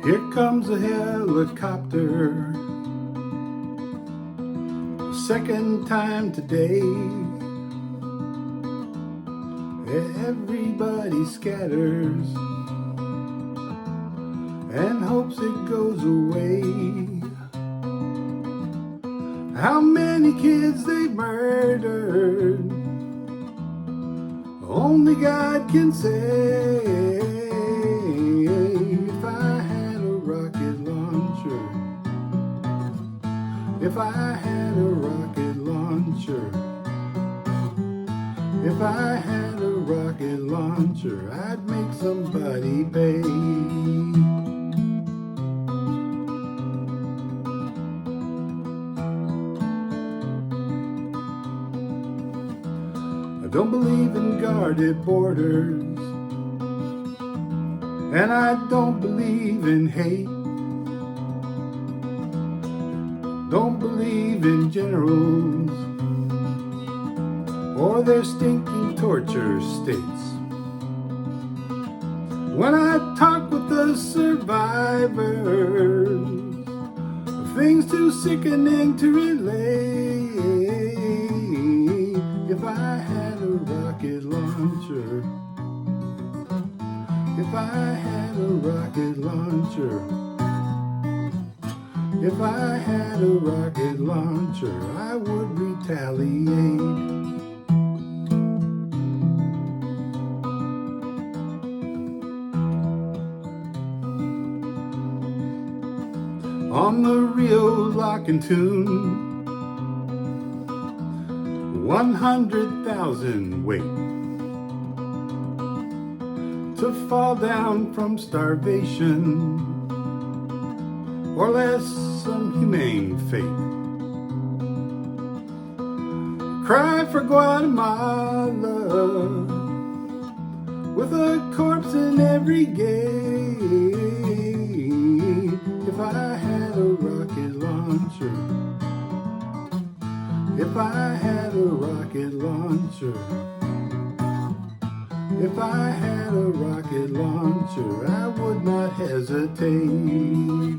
Here comes a helicopter, second time today. Everybody scatters and hopes it goes away. How many kids they've murdered, only God can say. If I had a rocket launcher, if I had a rocket launcher, if I had a rocket launcher, I'd make somebody pay. I don't believe in guarded borders, and I don't believe in hate. Don't believe in generals or their stinking torture states. When I talk with the survivors of things too sickening to relate, if I had a rocket launcher, if I had a rocket launcher, if I had a rocket launcher, I would retaliate. On the Rio Lock and Tune, 100,000 wait to fall down from starvation or less some humane fate. Cry for Guatemala with a corpse in every gate. If I had a rocket launcher, if I had a rocket launcher, if I had a rocket launcher, I would not hesitate.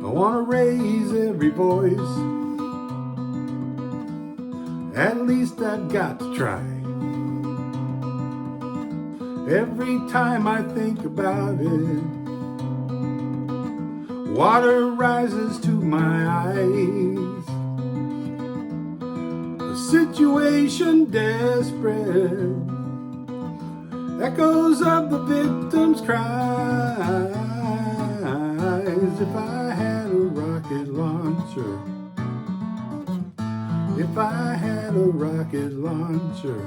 I want to raise every voice, at least I've got to try. Every time I think about it, water rises to my eyes. The situation desperate, echoes of the victims' cries. If I had a rocket launcher, if I had a rocket launcher,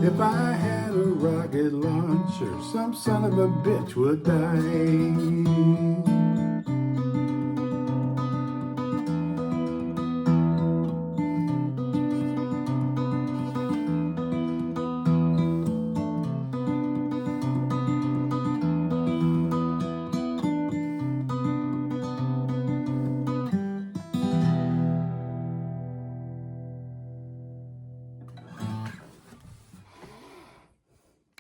if I had a rocket launcher, some son of a bitch would die.